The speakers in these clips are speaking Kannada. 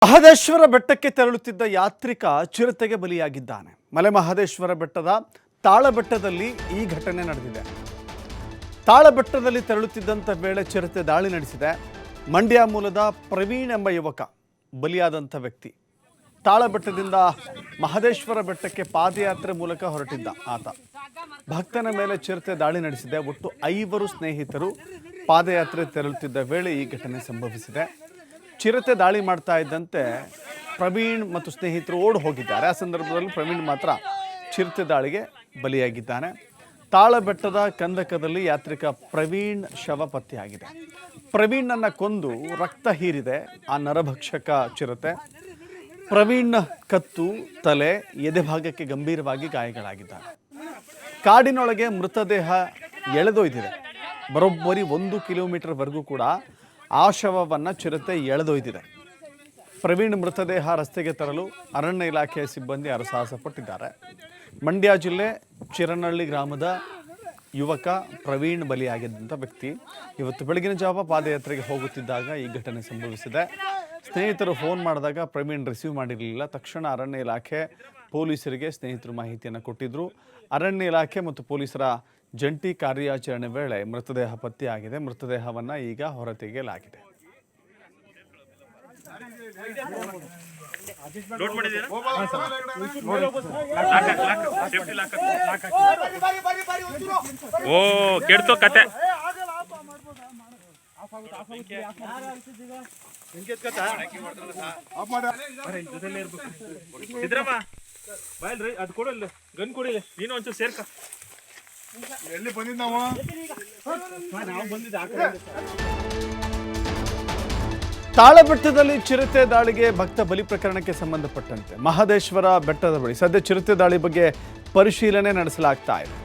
ಮಹದೇಶ್ವರ ಬೆಟ್ಟಕ್ಕೆ ತೆರಳುತ್ತಿದ್ದ ಯಾತ್ರಿಕ ಚಿರತೆಗೆ ಬಲಿಯಾಗಿದ್ದಾನೆ. ಮಲೆ ಮಹದೇಶ್ವರ ಬೆಟ್ಟದ ತಾಳಬೆಟ್ಟದಲ್ಲಿ ಈ ಘಟನೆ ನಡೆದಿದೆ. ತಾಳಬೆಟ್ಟದಲ್ಲಿ ತೆರಳುತ್ತಿದ್ದಂಥ ವೇಳೆ ಚಿರತೆ ದಾಳಿ ನಡೆಸಿದೆ. ಮಂಡ್ಯ ಮೂಲದ ಪ್ರವೀಣ್ ಎಂಬ ಯುವಕ ಬಲಿಯಾದಂಥ ವ್ಯಕ್ತಿ. ತಾಳಬೆಟ್ಟದಿಂದ ಮಹದೇಶ್ವರ ಬೆಟ್ಟಕ್ಕೆ ಪಾದಯಾತ್ರೆ ಮೂಲಕ ಹೊರಟಿದ್ದ ಆತ. ಭಕ್ತನ ಮೇಲೆ ಚಿರತೆ ದಾಳಿ ನಡೆಸಿದೆ. ಒಟ್ಟು 5 ಸ್ನೇಹಿತರು ಪಾದಯಾತ್ರೆ ತೆರಳುತ್ತಿದ್ದ ವೇಳೆ ಈ ಘಟನೆ ಸಂಭವಿಸಿದೆ. ಚಿರತೆ ದಾಳಿ ಮಾಡ್ತಾ ಇದ್ದಂತೆ ಪ್ರವೀಣ್ ಮತ್ತು ಸ್ನೇಹಿತರು ಓಡಿ ಹೋಗಿದ್ದಾರೆ. ಆ ಸಂದರ್ಭದಲ್ಲಿ ಪ್ರವೀಣ್ ಮಾತ್ರ ಚಿರತೆ ದಾಳಿಗೆ ಬಲಿಯಾಗಿದ್ದಾನೆ. ತಾಳಬೆಟ್ಟದ ಕಂದಕದಲ್ಲಿ ಯಾತ್ರಿಕ ಪ್ರವೀಣ್ ಶವ ಪತ್ತೆಯಾಗಿದೆ. ಪ್ರವೀಣ್ನನ್ನ ಕೊಂದು ರಕ್ತ ಹೀರಿದೆ ಆ ನರಭಕ್ಷಕ ಚಿರತೆ. ಪ್ರವೀಣ್ ಕತ್ತು, ತಲೆ, ಎದೆ ಭಾಗಕ್ಕೆ ಗಂಭೀರವಾಗಿ ಗಾಯಗಳಾಗಿದ್ದಾವೆ. ಕಾಡಿನೊಳಗೆ ಮೃತದೇಹ ಎಳೆದೊಯ್ದಿದೆ. ಬರೋಬ್ಬರಿ 1 ಕಿಲೋಮೀಟರ್ವರೆಗೂ ಕೂಡ ಆ ಶವವನ್ನು ಚಿರತೆ ಎಳೆದೊಯ್ದಿದೆ. ಪ್ರವೀಣ್ ಮೃತದೇಹ ರಸ್ತೆಗೆ ತರಲು ಅರಣ್ಯ ಇಲಾಖೆಯ ಸಿಬ್ಬಂದಿ ಹರಸಾಹಸ ಪಟ್ಟಿದ್ದಾರೆ. ಮಂಡ್ಯ ಜಿಲ್ಲೆ ಚಿರನಹಳ್ಳಿ ಗ್ರಾಮದ ಯುವಕ ಪ್ರವೀಣ್ ಬಲಿಯಾಗಿದ್ದಂಥ ವ್ಯಕ್ತಿ ಇವತ್ತು ಬೆಳಗಿನ ಜಾವ ಪಾದಯಾತ್ರೆಗೆ ಹೋಗುತ್ತಿದ್ದಾಗ ಈ ಘಟನೆ ಸಂಭವಿಸಿದೆ. ಸ್ನೇಹಿತರು ಫೋನ್ ಮಾಡಿದಾಗ ಪ್ರವೀಣ್ ರಿಸೀವ್ ಮಾಡಿರಲಿಲ್ಲ. ತಕ್ಷಣ ಅರಣ್ಯ ಇಲಾಖೆ ಪೊಲೀಸರಿಗೆ ಸ್ನೇಹಿತರು ಮಾಹಿತಿಯನ್ನು ಕೊಟ್ಟಿದ್ದರು. ಅರಣ್ಯ ಇಲಾಖೆ ಮತ್ತು ಪೊಲೀಸರ ಜಂಟಿ ಕಾರ್ಯಾಚರಣೆ ವೇಳೆ ಮೃತದೇಹ ಪತ್ತೆಯಾಗಿದೆ. ಮೃತದೇಹವನ್ನು ಈಗ ಹೊರತೆಗೆಯಲಾಗಿದೆ. ಓ ಕೆಡ್ತು ಕತೆ. ಸಿದ್ರಮ್ಮ ಬಾಯ್ಲ್ರಿ ಅದು ಕೊಡಲ್ಲ, ಗನ್ ಕೊಡಿಲ್ಲ, ನೀನು ಒಂಚೂರು ಸೇರ್ಕ. ಎಲ್ಲಿ ಬಂದಿದ್ದು ನಾವು ಬಂದಿದ್ದ ತಾಳಬೆಟ್ಟದಲ್ಲಿ ಚಿರತೆ ದಾಳಿಗೆ ಭಕ್ತ ಬಲಿ ಪ್ರಕರಣಕ್ಕೆ ಸಂಬಂಧಪಟ್ಟಂತೆ ಮಹದೇಶ್ವರ ಬೆಟ್ಟದ ಬಳಿ ಸದ್ಯ ಚಿರತೆ ದಾಳಿ ಬಗ್ಗೆ ಪರಿಶೀಲನೆ ನಡೆಸಲಾಗ್ತಾ ಇದೆ.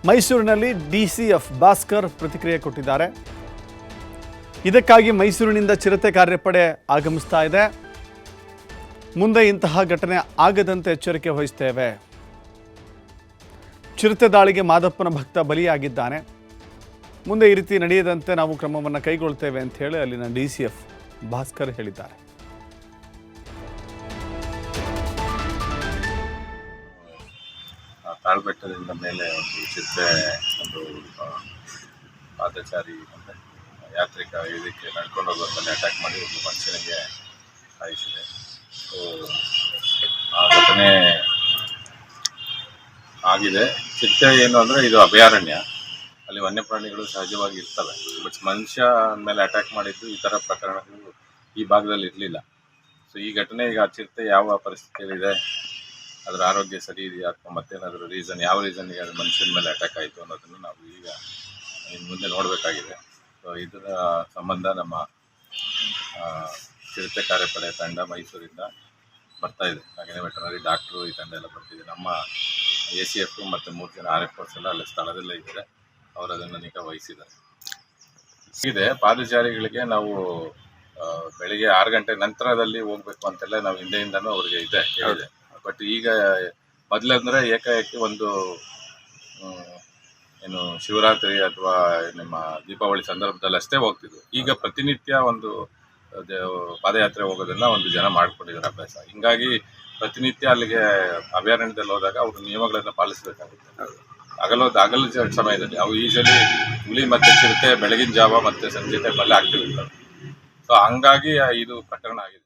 ಮೈಸೂರಿನಲ್ಲಿ DCF ಭಾಸ್ಕರ್ ಪ್ರತಿಕ್ರಿಯೆ ಕೊಟ್ಟಿದ್ದಾರೆ. ಇದಕ್ಕಾಗಿ ಮೈಸೂರಿನಿಂದ ಚಿರತೆ ಕಾರ್ಯಪಡೆ ಆಗಮಿಸ್ತಾ ಇದೆ. ಮುಂದೆ ಇಂತಹ ಘಟನೆ ಆಗದಂತೆ ಎಚ್ಚರಿಕೆ ವಹಿಸ್ತೇವೆ. ಚಿರತೆ ದಾಳಿಗೆ ಮಾದಪ್ಪನ ಭಕ್ತ ಬಲಿಯಾಗಿದ್ದಾನೆ. ಮುಂದೆ ಈ ರೀತಿ ನಡೆಯದಂತೆ ನಾವು ಕ್ರಮವನ್ನು ಕೈಗೊಳ್ತೇವೆ ಅಂತ ಹೇಳಿ ಅಲ್ಲಿನ DCF ಭಾಸ್ಕರ್ ಹೇಳಿದ್ದಾರೆ. ತಾಳ್ಬೆಟ್ಟದಿಂದ ಮೇಲೆ ಒಂದು ಚಿರತೆ ಒಂದು ಪಾದಚಾರಿ ಅಂದರೆ ಯಾತ್ರಿಕ ಇದಕ್ಕೆ ನಡ್ಕೊಂಡು ಹೋಗೋದ್ರಲ್ಲಿ ಅಟ್ಯಾಕ್ ಮಾಡಿ ಒಂದು ಮನುಷ್ಯನಿಗೆ ಸಾಯಿಸಿದೆ. ಸೊ ಆ ಘಟನೆ ಆಗಿದೆ. ಚಿರತೆ ಏನು ಅಂದರೆ ಇದು ಅಭಯಾರಣ್ಯ, ಅಲ್ಲಿ ವನ್ಯಪ್ರಾಣಿಗಳು ಸಹಜವಾಗಿ ಇರ್ತವೆ. ಬಟ್ ಮನುಷ್ಯ ಮೇಲೆ ಅಟ್ಯಾಕ್ ಮಾಡಿದ್ದು ಈ ಥರ ಪ್ರಕರಣಗಳು ಈ ಭಾಗದಲ್ಲಿ ಇರಲಿಲ್ಲ. ಸೊ ಈ ಘಟನೆ ಈಗ ಚಿರತೆ ಯಾವ ಪರಿಸ್ಥಿತಿಯಲ್ಲಿದೆ, ಅದರ ಆರೋಗ್ಯ ಸರಿ ಇದೆಯಾ ಅಥವಾ ಮತ್ತೇನಾದರೂ ರೀಸನ್, ಯಾವ ರೀಸನ್ಗೆ ಅದು ಮನುಷ್ಯನ ಮೇಲೆ ಅಟ್ಯಾಕ್ ಆಯಿತು ಅನ್ನೋದನ್ನು ನಾವು ಈಗ ಇನ್ನು ಮುಂದೆ ನೋಡಬೇಕಾಗಿದೆ. ಸೊ ಇದರ ಸಂಬಂಧ ನಮ್ಮ ಚಿರತೆ ಕಾರ್ಯಪಡೆ ತಂಡ ಮೈಸೂರಿಂದ ಬರ್ತಾ ಇದೆ. ಹಾಗೆಯೇ ವೆಟರ್ನರಿ ಡಾಕ್ಟ್ರು ಈ ತಂಡ ಎಲ್ಲ ಬರ್ತಿದೆ. ನಮ್ಮ ACF ಮತ್ತು 3 ಜನ RFOs ಎಲ್ಲ ಅಲ್ಲಿ ಸ್ಥಳದಲ್ಲೇ ಇದ್ದಾರೆ. ಅವರು ಅದನ್ನು ನಿಗಾ ವಹಿಸಿದ್ದಾರೆ. ಇದೆ ಪಾದಚಾರಿಗಳಿಗೆ ನಾವು ಬೆಳಿಗ್ಗೆ 6 ಗಂಟೆ ನಂತರದಲ್ಲಿ ಹೋಗಬೇಕು ಅಂತೆಲ್ಲ ನಾವು ಹಿಂದೆಯಿಂದನೂ ಅವ್ರಿಗೆ ಹೇಳಿದೆ. ಬಟ್ ಈಗ ಮೊದಲಂದರೆ ಏಕಾಏಕಿ ಒಂದು ಏನು ಶಿವರಾತ್ರಿ ಅಥವಾ ನಿಮ್ಮ ದೀಪಾವಳಿ ಸಂದರ್ಭದಲ್ಲಿ ಅಷ್ಟೇ ಹೋಗ್ತಿದ್ವು. ಈಗ ಪ್ರತಿನಿತ್ಯ ಒಂದು ಪಾದಯಾತ್ರೆ ಹೋಗೋದನ್ನು ಒಂದು ಜನ ಮಾಡ್ಕೊಂಡಿದ್ದಾರೆ ಅಭ್ಯಾಸ. ಹಿಂಗಾಗಿ ಪ್ರತಿನಿತ್ಯ ಅಲ್ಲಿಗೆ ಅಭಯಾರಣ್ಯದಲ್ಲಿ ಹೋದಾಗ ಅವರು ನಿಯಮಗಳನ್ನು ಪಾಲಿಸಬೇಕಾಗುತ್ತೆ. ಹಗಲು ಸಮಯದಲ್ಲಿ ಅವು ಯೂಶಲಿ ಹುಲಿ ಮತ್ತು ಚಿರತೆ ಬೆಳಗಿನ ಜಾವ ಮತ್ತು ಸಂಜೆ ಟೈಮಲ್ಲಿ ಆಕ್ಟಿವ್ ಇರ್ತವೆ. ಸೊ ಹಂಗಾಗಿ ಇದು ಪ್ರಕರಣ ಆಗಿದೆ.